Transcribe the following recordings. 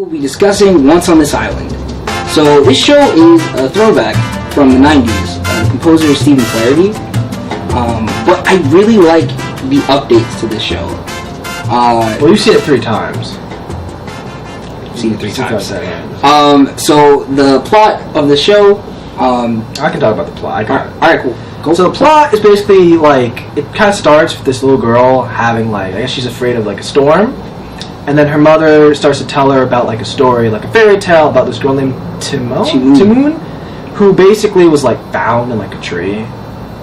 We'll be discussing Once on This Island. So this show is a throwback from the 90s. The composer is Stephen Flaherty. But I really like the updates to this show. Well, you've seen it 3 times. Seen it 3 times. So the plot of the show. I can talk about the plot. I got it. Alright, cool. Go. So the plot is basically like, it kind of starts with this little girl having like, I guess she's afraid of like a storm, and then her mother starts to tell her about like a story, like a fairy tale about this girl named Timoon, who basically was like found in like a tree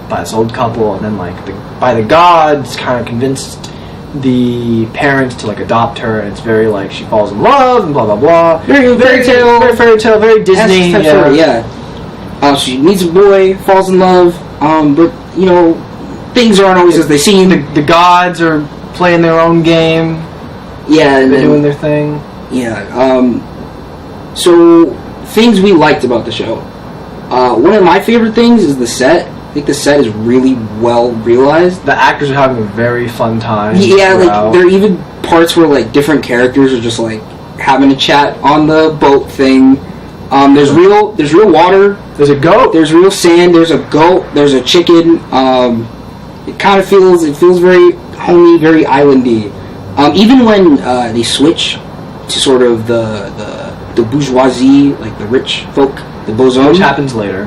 by this old couple, and then like by the gods kind of convinced the parents to like adopt her, and it's very like she falls in love and blah blah blah. Very fairy tale, very Disney. She meets a boy, falls in love, but you know things aren't always as they seem. The gods are playing their own game. Yeah, and they're doing their thing. Yeah. So things we liked about the show. One of my favorite things is the set. I think the set is really well realized. The actors are having a very fun time. Yeah, like there are even parts where like different characters are just like having a chat on the boat thing. There's real water. There's a goat. There's real sand. There's a goat. There's a chicken. It kind of feels very homey, very islandy. Even when they switch to sort of the bourgeoisie, like the rich folk, the beaux-arts, which happens later.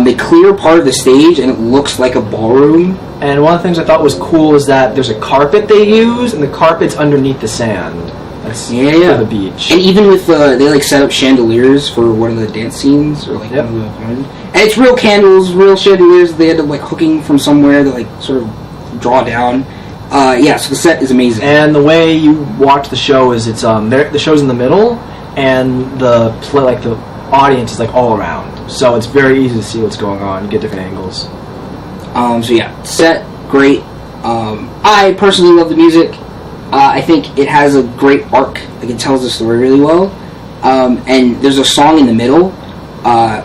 They clear part of the stage and it looks like a ballroom. And one of the things I thought was cool is that there's a carpet they use, and the carpet's underneath the sand. That's for the beach. And even with they like set up chandeliers for one of the dance scenes, or like one of the, and it's real candles, real chandeliers. They had to like hooking from somewhere that like sort of draw down. So the set is amazing. And the way you watch the show is it's the show's in the middle, and the audience is like all around, so it's very easy to see what's going on. You get different angles. Set great. I personally love the music. I think it has a great arc. Like it tells the story really well. And there's a song in the middle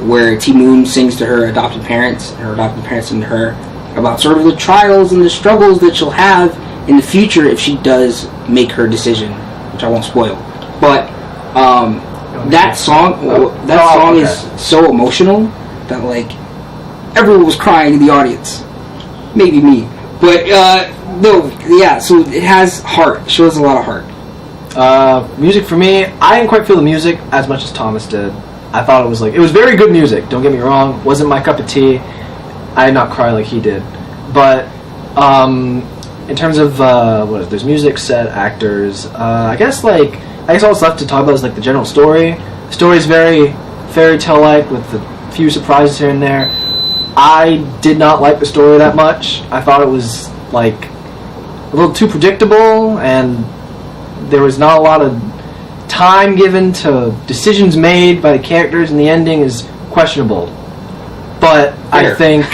where Timoon sings to her adopted parents sing to her about sort of the trials and the struggles that she'll have in the future if she does make her decision, which I won't spoil. But that song is so emotional that like everyone was crying in the audience. Maybe me, but so it has heart. It shows a lot of heart. Music for me, I didn't quite feel the music as much as Thomas did. I thought it was very good music. Don't get me wrong, wasn't my cup of tea. I did not cry like he did, but in terms of there's music, set, actors. I guess all that's left to talk about is like the general story. The story is very fairy tale like with a few surprises here and there. I did not like the story that much. I thought it was like a little too predictable, and there was not a lot of time given to decisions made by the characters, and the ending is questionable. But I think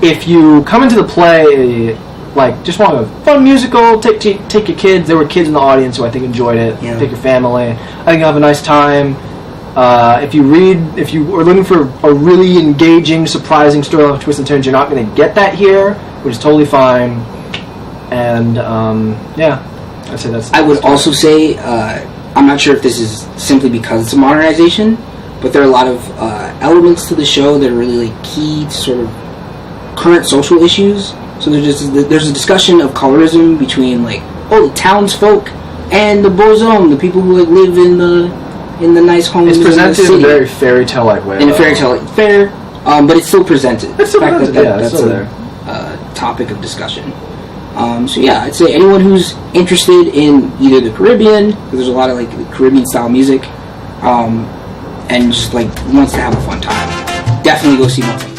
if you come into the play like just want a fun musical, take your kids. There were kids in the audience who I think enjoyed it. Yeah. Take your family. I think you'll have a nice time. If you are looking for a really engaging, surprising story with twists and turns, you're not going to get that here, which is totally fine. And I'd say that's. I would also say I'm not sure if this is simply because it's a modernization, but there are a lot of elements to the show that are really like key to sort of current social issues. So there's a discussion of colorism between like the townsfolk and the beaux-arts, the people who like live in the nice homes. It's presented in a very fairy tale like way. In a fairy tale like fair, but it's still presented. It's still presented. That's a topic of discussion. I'd say anyone who's interested in either the Caribbean, because there's a lot of like Caribbean style music, and just like wants to have a fun time, definitely go see Once.